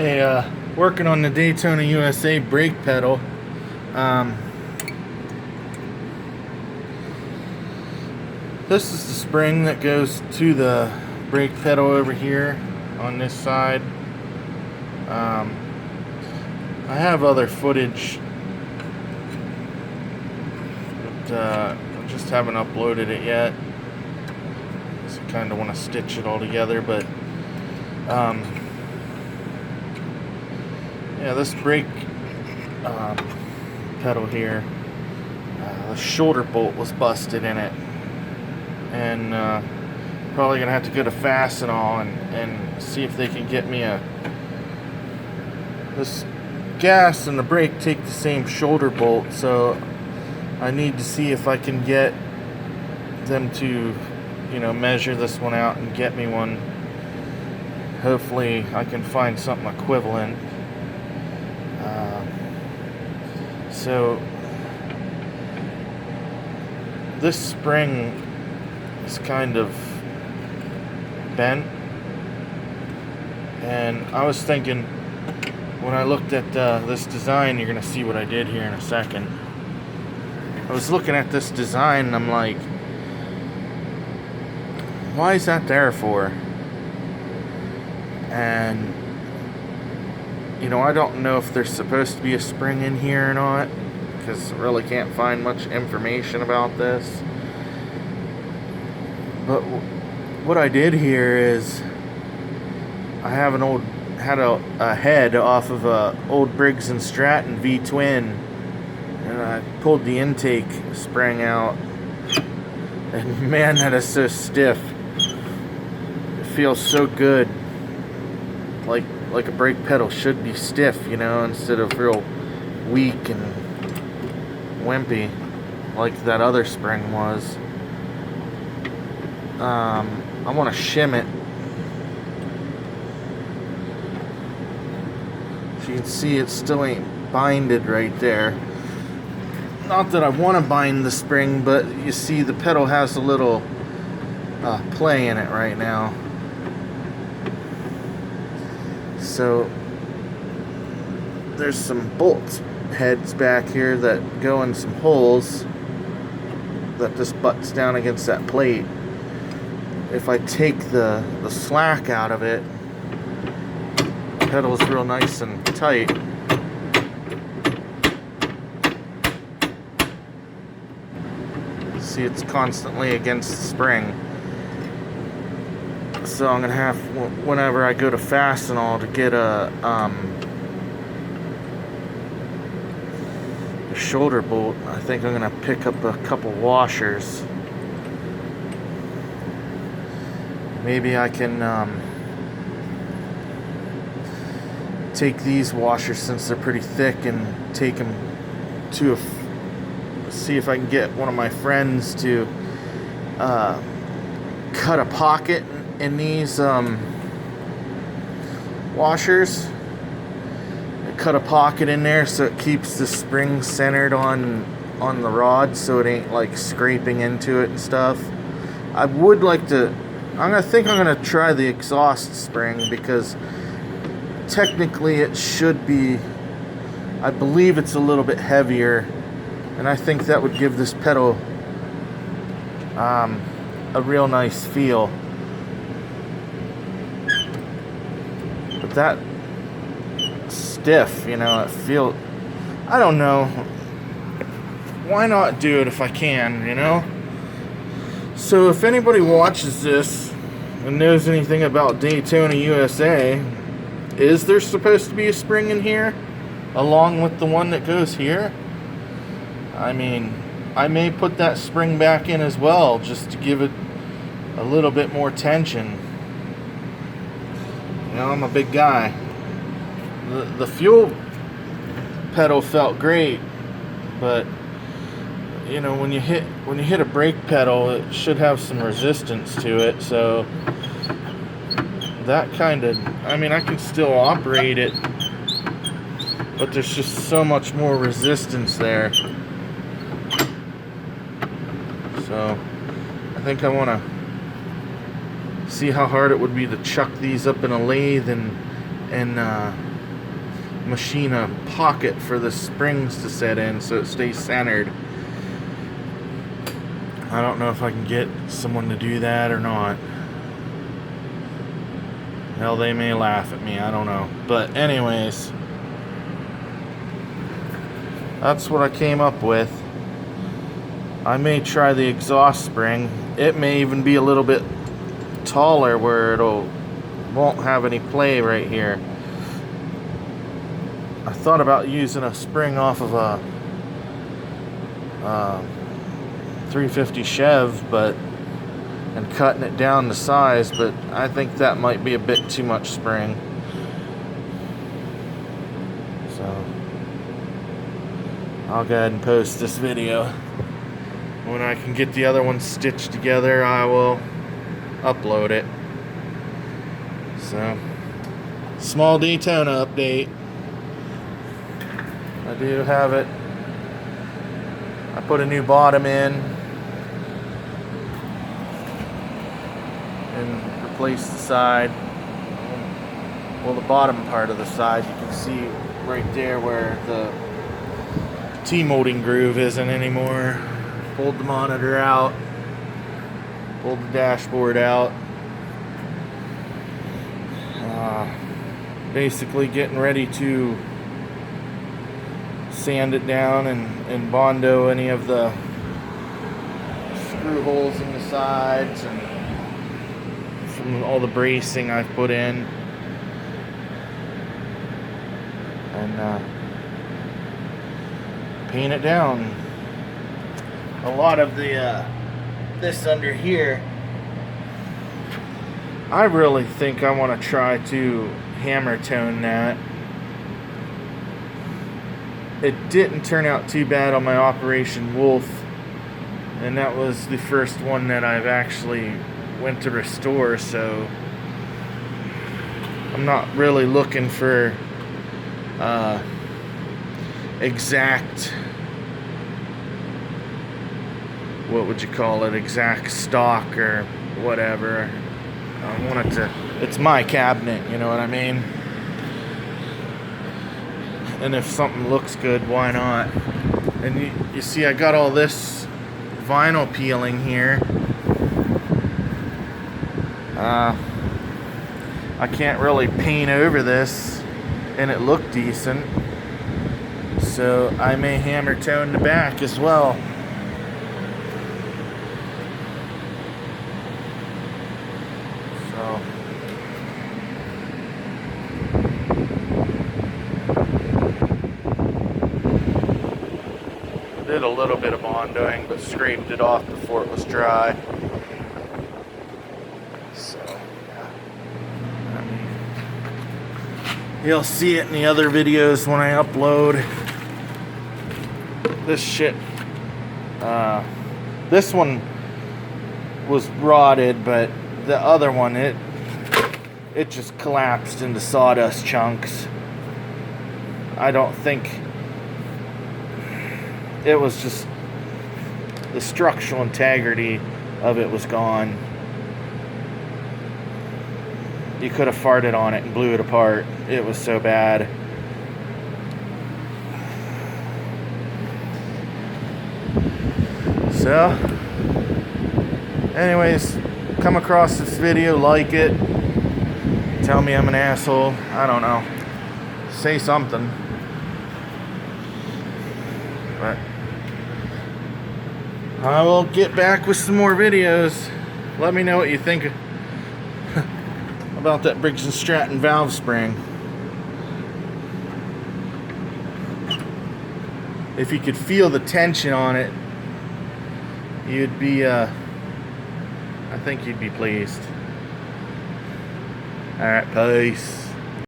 Hey, working on the Daytona USA brake pedal. Um, this is the spring that goes to the brake pedal over here on this side. I have other footage, but I just haven't uploaded it yet. So I kind of want to stitch it all together, but yeah, this brake pedal here, the shoulder bolt was busted in it, and probably gonna have to go to Fastenal and see if they can get me this gas and the brake take the same shoulder bolt, so I need to see if I can get them to, measure this one out and get me one. Hopefully I can find something equivalent. So this spring is kind of bent, and I was thinking, when I looked at this design, you're gonna see what I did here in a second. I was looking at this design and I'm like, why is that there for? And I don't know if there's supposed to be a spring in here or not, because I really can't find much information about this. But what I did here is, I have had a head off of a old Briggs and Straton V-twin, and I pulled the intake spring out, and man, that is so stiff. It feels so good, like a brake pedal should be stiff, instead of real weak and wimpy like that other spring was. I want to shim it. As you can see, it still ain't binded right there. Not that I want to bind the spring, but you see the pedal has a little play in it right now. So there's some bolt heads back here that go in some holes that just butts down against that plate. If I take the slack out of it, the pedal is real nice and tight. See, it's constantly against the spring. So I'm gonna have, whenever I go to Fastenal to get a shoulder bolt, I think I'm gonna pick up a couple washers. Maybe I can take these washers, since they're pretty thick, and take them to see if I can get one of my friends to cut a pocket in these washers. Cut a pocket in there so it keeps the spring centered on the rod, so it ain't like scraping into it and stuff. I would like to, I'm gonna try the exhaust spring, because technically it should be, I believe it's a little bit heavier, and I think that would give this pedal a real nice feel. But that stiff, it feels, I don't know, why not do it if I can, So if anybody watches this and knows anything about Daytona USA, is there supposed to be a spring in here along with the one that goes here? I mean, I may put that spring back in as well, just to give it a little bit more tension. I'm a big guy. The fuel pedal felt great, but when you hit a brake pedal, it should have some resistance to it. So that kind of, I can still operate it, but there's just so much more resistance there. So I think I want to see how hard it would be to chuck these up in a lathe and machine a pocket for the springs to set in so it stays centered. I don't know if I can get someone to do that or not. Hell, they may laugh at me, I don't know. But anyways, that's what I came up with. I may try the exhaust spring. It may even be a little bit taller where won't have any play right here. I thought about using a spring off of a 350 Chev, and cutting it down to size, but I think that might be a bit too much spring. So I'll go ahead and post this video. When I can get the other one stitched together, I will upload it. So, small Daytona update. I do have it. I put a new bottom in and replaced the side. Well, the bottom part of the side, you can see right there where the T-molding groove isn't anymore. Pulled the monitor out, pulled the dashboard out. Basically getting ready to sand it down and bondo any of the screw holes in the sides and from all the bracing I've put in. And paint it down. A lot of the this under here, I really think I want to try to hammer tone that. It didn't turn out too bad on my Operation Wolf, and that was the first one that I've actually went to restore, so I'm not really looking for exact, what would you call it, exact stock or whatever. I want it to, it's my cabinet, you know what I mean? And if something looks good, why not? And you see I got all this vinyl peeling here. I can't really paint over this and it looked decent, so I may hammer tone the back as well. Did a little bit of bondoing, but scraped it off before it was dry. So, yeah. I mean, you'll see it in the other videos when I upload. This shit, this one was rotted, but the other one, it just collapsed into sawdust chunks. I don't think it was, just the structural integrity of it was gone. You could have farted on it and blew it apart. It was so bad. So, anyways, come across this video, like it, tell me I'm an asshole, I don't know, say something. But I will get back with some more videos. Let me know what you think about that Briggs and Straton valve spring. If you could feel the tension on it, you'd be, I think you'd be pleased. Alright, peace.